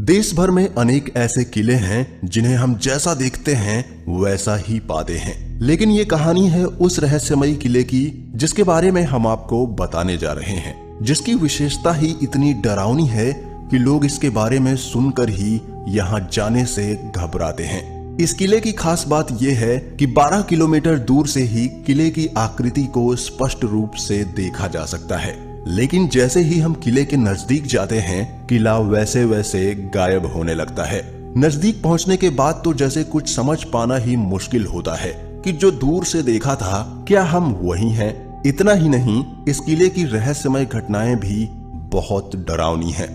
देश भर में अनेक ऐसे किले हैं जिन्हें हम जैसा देखते हैं वैसा ही पाते हैं, लेकिन ये कहानी है उस रहस्यमयी किले की जिसके बारे में हम आपको बताने जा रहे हैं, जिसकी विशेषता ही इतनी डरावनी है कि लोग इसके बारे में सुनकर ही यहाँ जाने से घबराते हैं। इस किले की खास बात यह है कि 12 किलोमीटर दूर से ही किले की आकृति को स्पष्ट रूप से देखा जा सकता है, लेकिन जैसे ही हम किले के नजदीक जाते हैं किला वैसे वैसे गायब होने लगता है। नजदीक पहुंचने के बाद तो जैसे कुछ समझ पाना ही मुश्किल होता है कि जो दूर से देखा था क्या हम वही हैं। इतना ही नहीं, इस किले की रहस्यमय घटनाएं भी बहुत डरावनी हैं।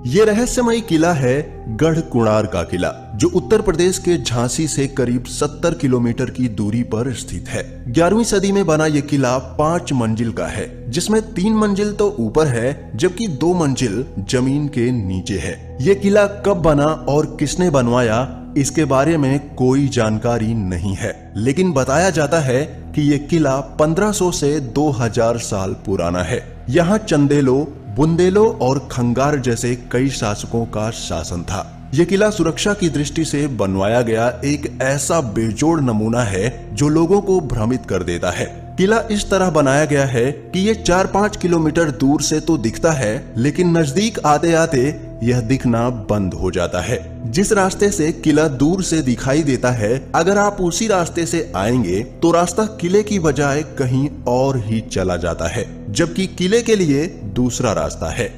ये रहस्यमय किला है गढ़कुणार का किला, जो उत्तर प्रदेश के झांसी से करीब 70 किलोमीटर की दूरी पर स्थित है। 11वीं सदी में बना यह किला 5 मंजिल का है, जिसमें 3 मंजिल तो ऊपर है जबकि 2 मंजिल जमीन के नीचे है। ये किला कब बना और किसने बनवाया इसके बारे में कोई जानकारी नहीं है, लेकिन बताया जाता है कि यह किला 1500 से 2000 साल पुराना है। यहाँ चंदेलों, बुंदेलों और खंगार जैसे कई शासकों का शासन था। यह किला सुरक्षा की दृष्टि से बनवाया गया एक ऐसा बेजोड़ नमूना है जो लोगों को भ्रमित कर देता है। किला इस तरह बनाया गया है कि ये 4-5 किलोमीटर दूर से तो दिखता है, लेकिन नजदीक आते आते यह दिखना बंद हो जाता है। जिस रास्ते से किला दूर से दिखाई देता है, अगर आप उसी रास्ते से आएंगे तो रास्ता किले की बजाय कहीं और ही चला जाता है, जबकि किले के लिए दूसरा रास्ता है।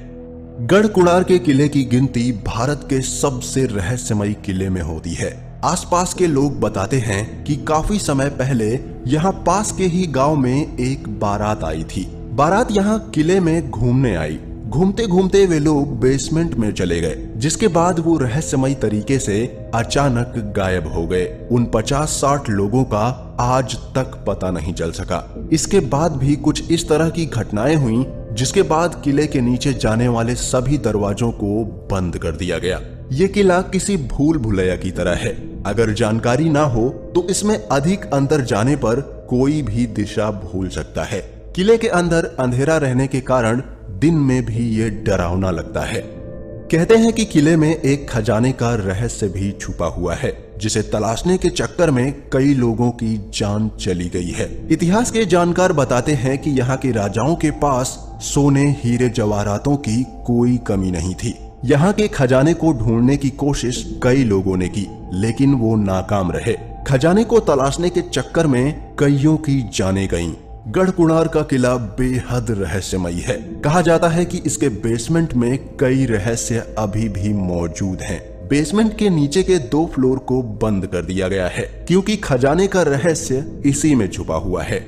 गढ़कुणार के किले की गिनती भारत के सबसे रहस्यमयी किले में होती है। आसपास के लोग बताते हैं कि काफी समय पहले यहाँ पास के ही गांव में एक बारात आई थी। बारात यहाँ किले में घूमने आई। घूमते घूमते वे लोग बेसमेंट में चले गए, जिसके बाद वो रहस्यमयी तरीके से अचानक गायब हो गए। उन 50-60 लोगों का आज तक पता नहीं चल सका। इसके बाद भी कुछ इस तरह की घटनाएं हुई, जिसके बाद किले के नीचे जाने वाले सभी दरवाजों को बंद कर दिया गया। ये किला किसी भूल भुलैया की तरह है। अगर जानकारी ना हो तो इसमें अधिक अंदर जाने पर कोई भी दिशा भूल सकता है। किले के अंदर अंधेरा रहने के कारण दिन में भी ये डरावना लगता है। कहते हैं कि किले में एक खजाने का रहस्य भी छुपा हुआ है, जिसे तलाशने के चक्कर में कई लोगों की जान चली गई है। इतिहास के जानकार बताते हैं कि यहाँ के राजाओं के पास सोने, हीरे, जवाहरातों की कोई कमी नहीं थी। यहाँ के खजाने को ढूंढने की कोशिश कई लोगों ने की, लेकिन वो नाकाम रहे। खजाने को तलाशने के चक्कर में कईयों की जानें गईं। गढ़कुणार का किला बेहद रहस्यमयी है। कहा जाता है कि इसके बेसमेंट में कई रहस्य अभी भी मौजूद हैं। बेसमेंट के नीचे के 2 फ्लोर को बंद कर दिया गया है, क्योंकि खजाने का रहस्य इसी में छुपा हुआ है।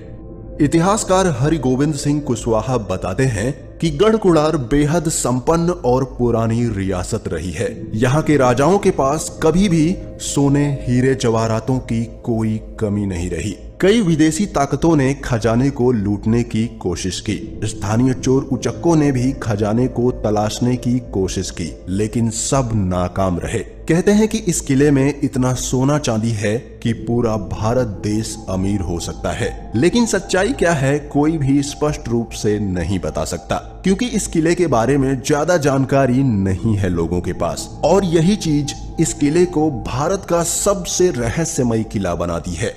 इतिहासकार हरिगोविंद सिंह कुशवाहा बताते हैं कि गढ़कुणार बेहद संपन्न और पुरानी रियासत रही है। यहाँ के राजाओं के पास कभी भी सोने, हीरे, जवाहरातों की कोई कमी नहीं रही। कई विदेशी ताकतों ने खजाने को लूटने की कोशिश की। स्थानीय चोर उचक्कों ने भी खजाने को तलाशने की कोशिश की, लेकिन सब नाकाम रहे। कहते हैं कि इस किले में इतना सोना चांदी है कि पूरा भारत देश अमीर हो सकता है, लेकिन सच्चाई क्या है कोई भी स्पष्ट रूप से नहीं बता सकता, क्योंकि इस किले के बारे में ज्यादा जानकारी नहीं है लोगों के पास। और यही चीज इस किले को भारत का सबसे रहस्यमयी किला बनाती है।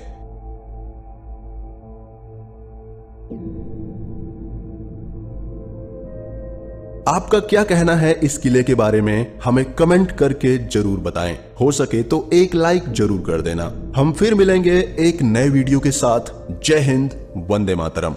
आपका क्या कहना है इस किले के बारे में, हमें कमेंट करके जरूर बताएं। हो सके तो एक लाइक जरूर कर देना। हम फिर मिलेंगे एक नए वीडियो के साथ। जय हिंद, वंदे मातरम।